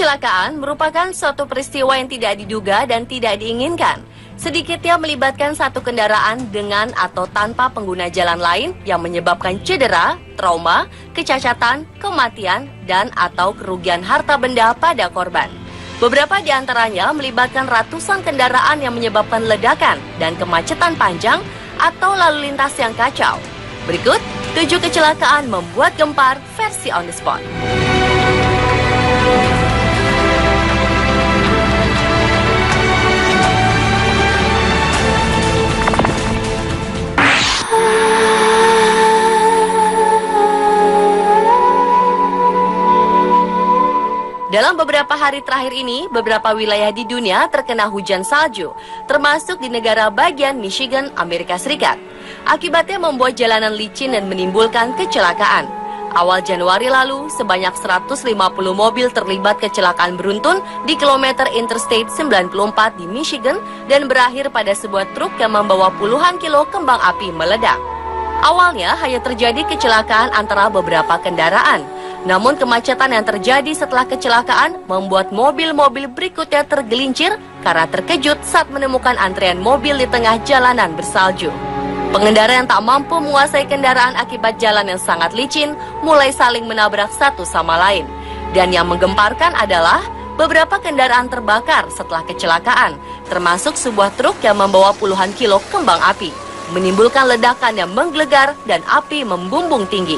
Kecelakaan merupakan suatu peristiwa yang tidak diduga dan tidak diinginkan. Sedikitnya melibatkan satu kendaraan dengan atau tanpa pengguna jalan lain yang menyebabkan cedera, trauma, kecacatan, kematian, dan atau kerugian harta benda pada korban. Beberapa di antaranya melibatkan ratusan kendaraan yang menyebabkan ledakan dan kemacetan panjang atau lalu lintas yang kacau. Berikut 7 kecelakaan membuat gempar versi on the spot. Dalam beberapa hari terakhir ini, beberapa wilayah di dunia terkena hujan salju, termasuk di negara bagian Michigan, Amerika Serikat. Akibatnya membuat jalanan licin dan menimbulkan kecelakaan. Awal Januari lalu, sebanyak 150 mobil terlibat kecelakaan beruntun di kilometer Interstate 94 di Michigan dan berakhir pada sebuah truk yang membawa puluhan kilo kembang api meledak. Awalnya hanya terjadi kecelakaan antara beberapa kendaraan. Namun kemacetan yang terjadi setelah kecelakaan membuat mobil-mobil berikutnya tergelincir karena terkejut saat menemukan antrean mobil di tengah jalanan bersalju. Pengendara yang tak mampu menguasai kendaraan akibat jalan yang sangat licin mulai saling menabrak satu sama lain. Dan yang menggemparkan adalah beberapa kendaraan terbakar setelah kecelakaan, termasuk sebuah truk yang membawa puluhan kilo kembang api, menimbulkan ledakan yang menggelegar dan api membumbung tinggi.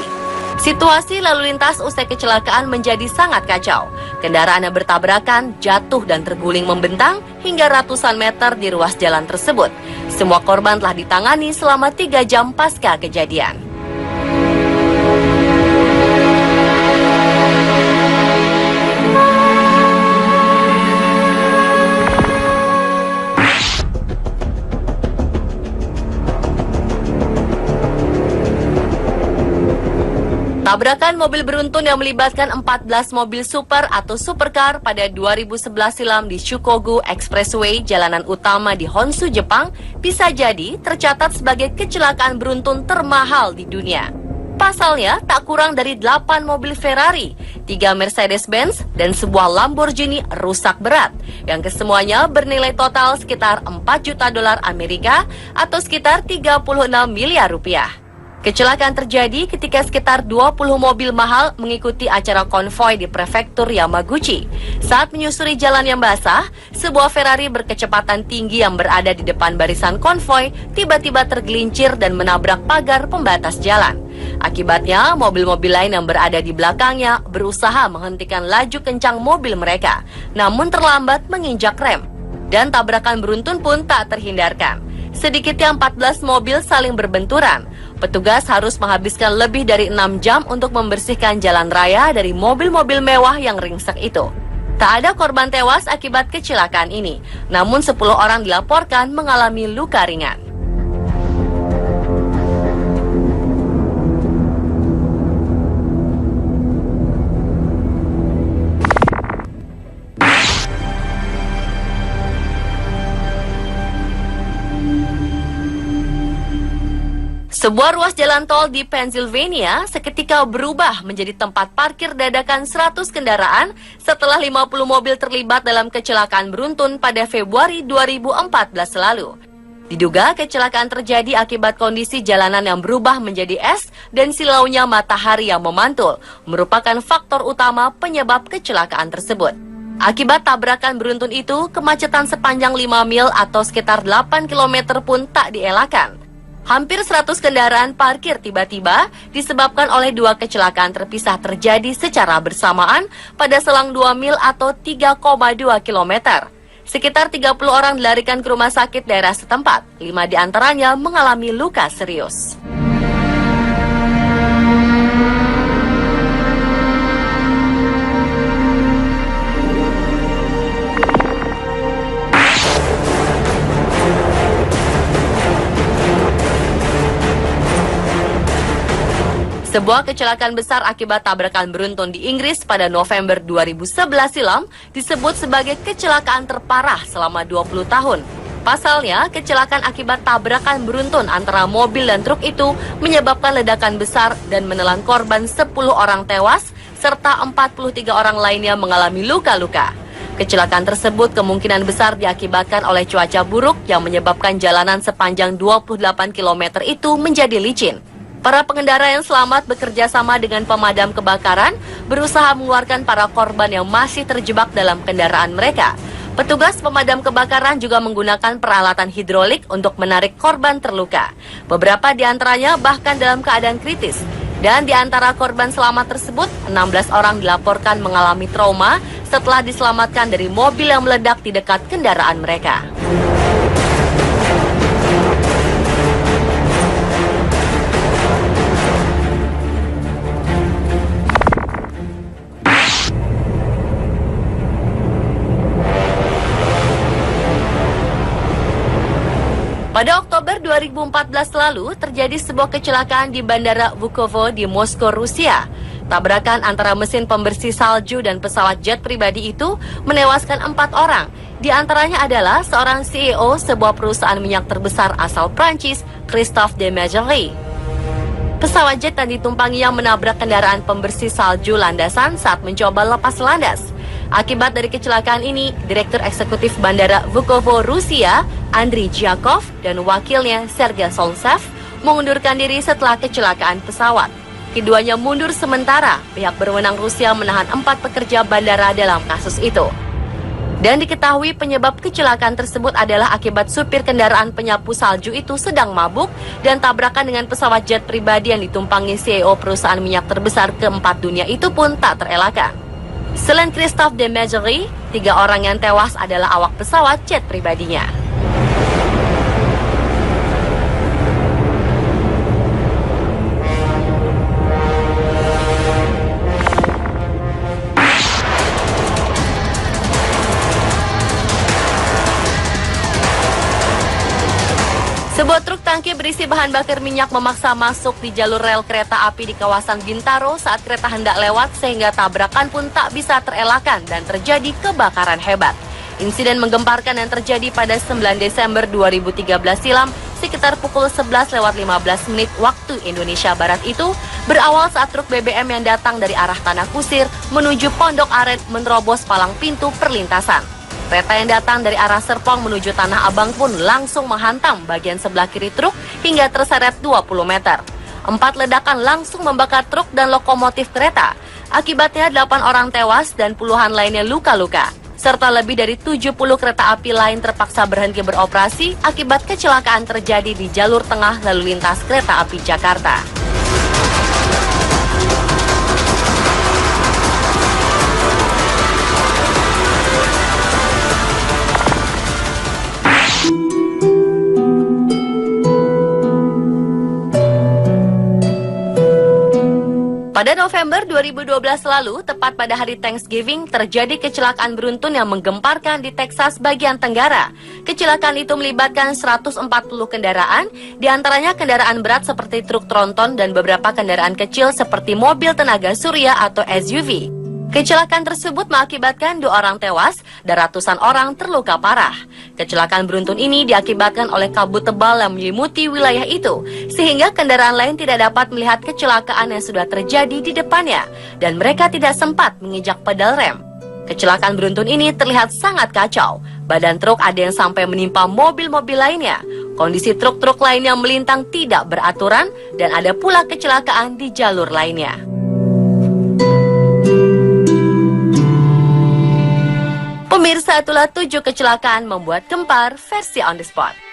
Situasi lalu lintas usai kecelakaan menjadi sangat kacau. Kendaraan yang bertabrakan, jatuh dan terguling membentang hingga ratusan meter di ruas jalan tersebut. Semua korban telah ditangani selama 3 jam pasca kejadian. Tabrakan mobil beruntun yang melibatkan 14 mobil super atau supercar pada 2011 silam di Shukogu Expressway, jalanan utama di Honshu, Jepang, bisa jadi tercatat sebagai kecelakaan beruntun termahal di dunia. Pasalnya, tak kurang dari 8 mobil Ferrari, 3 Mercedes-Benz, dan sebuah Lamborghini rusak berat, yang kesemuanya bernilai total sekitar 4 juta dolar Amerika atau sekitar 36 miliar rupiah. Kecelakaan terjadi ketika sekitar 20 mobil mahal mengikuti acara konvoi di prefektur Yamaguchi. Saat menyusuri jalan yang basah, sebuah Ferrari berkecepatan tinggi yang berada di depan barisan konvoi tiba-tiba tergelincir dan menabrak pagar pembatas jalan. Akibatnya, mobil-mobil lain yang berada di belakangnya berusaha menghentikan laju kencang mobil mereka, namun terlambat menginjak rem. Dan tabrakan beruntun pun tak terhindarkan. Sedikitnya 14 mobil saling berbenturan. Petugas harus menghabiskan lebih dari 6 jam untuk membersihkan jalan raya dari mobil-mobil mewah yang ringsek itu. Tak ada korban tewas akibat kecelakaan ini, namun 10 orang dilaporkan mengalami luka ringan. Sebuah ruas jalan tol di Pennsylvania seketika berubah menjadi tempat parkir dadakan 100 kendaraan setelah 50 mobil terlibat dalam kecelakaan beruntun pada Februari 2014 lalu. Diduga kecelakaan terjadi akibat kondisi jalanan yang berubah menjadi es dan silaunya matahari yang memantul, merupakan faktor utama penyebab kecelakaan tersebut. Akibat tabrakan beruntun itu, kemacetan sepanjang 5 mil atau sekitar 8 km pun tak dielakkan. Hampir 100 kendaraan parkir tiba-tiba disebabkan oleh 2 kecelakaan terpisah terjadi secara bersamaan pada selang 2 mil atau 3,2 km. Sekitar 30 orang dilarikan ke rumah sakit daerah setempat, 5 diantaranya mengalami luka serius. Sebuah kecelakaan besar akibat tabrakan beruntun di Inggris pada November 2011 silam disebut sebagai kecelakaan terparah selama 20 tahun. Pasalnya, kecelakaan akibat tabrakan beruntun antara mobil dan truk itu menyebabkan ledakan besar dan menelan korban 10 orang tewas, serta 43 orang lainnya mengalami luka-luka. Kecelakaan tersebut kemungkinan besar diakibatkan oleh cuaca buruk yang menyebabkan jalanan sepanjang 28 km itu menjadi licin. Para pengendara yang selamat bekerja sama dengan pemadam kebakaran berusaha mengeluarkan para korban yang masih terjebak dalam kendaraan mereka. Petugas pemadam kebakaran juga menggunakan peralatan hidrolik untuk menarik korban terluka. Beberapa di antaranya bahkan dalam keadaan kritis. Dan di antara korban selamat tersebut, 16 orang dilaporkan mengalami trauma setelah diselamatkan dari mobil yang meledak di dekat kendaraan mereka. Pada Oktober 2014 lalu, terjadi sebuah kecelakaan di Bandara Vnukovo di Moskow, Rusia. Tabrakan antara mesin pembersih salju dan pesawat jet pribadi itu menewaskan 4 orang. Di antaranya adalah seorang CEO sebuah perusahaan minyak terbesar asal Prancis, Christophe de Margerie. Pesawat jet yang ditumpangi yang menabrak kendaraan pembersih salju landasan saat mencoba lepas landas. Akibat dari kecelakaan ini, Direktur Eksekutif Bandara Vnukovo, Rusia, Andriy Zhakov, dan wakilnya Sergei Solntsev mengundurkan diri setelah kecelakaan pesawat. Keduanya mundur sementara, pihak berwenang Rusia menahan 4 pekerja bandara dalam kasus itu. Dan diketahui penyebab kecelakaan tersebut adalah akibat supir kendaraan penyapu salju itu sedang mabuk dan tabrakan dengan pesawat jet pribadi yang ditumpangi CEO perusahaan minyak terbesar keempat dunia itu pun tak terelakkan. Selain Christophe de Margerie, 3 orang yang tewas adalah awak pesawat jet pribadinya. Sebuah truk tangki berisi bahan bakar minyak memaksa masuk di jalur rel kereta api di kawasan Bintaro saat kereta hendak lewat sehingga tabrakan pun tak bisa terelakkan dan terjadi kebakaran hebat. Insiden menggemparkan yang terjadi pada 9 Desember 2013 silam sekitar pukul 11:15 waktu Indonesia Barat itu berawal saat truk BBM yang datang dari arah Tanah Kusir menuju Pondok Aren menerobos palang pintu perlintasan. Kereta yang datang dari arah Serpong menuju Tanah Abang pun langsung menghantam bagian sebelah kiri truk hingga terseret 20 meter. 4 ledakan langsung membakar truk dan lokomotif kereta. Akibatnya 8 orang tewas dan puluhan lainnya luka-luka. Serta lebih dari 70 kereta api lain terpaksa berhenti beroperasi akibat kecelakaan terjadi di jalur tengah lalu lintas kereta api Jakarta. Pada November 2012 lalu, tepat pada hari Thanksgiving, terjadi kecelakaan beruntun yang menggemparkan di Texas bagian tenggara. Kecelakaan itu melibatkan 140 kendaraan, diantaranya kendaraan berat seperti truk tronton dan beberapa kendaraan kecil seperti mobil tenaga surya atau SUV. Kecelakaan tersebut mengakibatkan 2 orang tewas dan ratusan orang terluka parah. Kecelakaan beruntun ini diakibatkan oleh kabut tebal yang menyelimuti wilayah itu, sehingga kendaraan lain tidak dapat melihat kecelakaan yang sudah terjadi di depannya, dan mereka tidak sempat menginjak pedal rem. Kecelakaan beruntun ini terlihat sangat kacau. Badan truk ada yang sampai menimpa mobil-mobil lainnya. Kondisi truk-truk lain yang melintang tidak beraturan, dan ada pula kecelakaan di jalur lainnya. Pemirsa, itulah 7 kecelakaan membuat gempar versi On The Spot.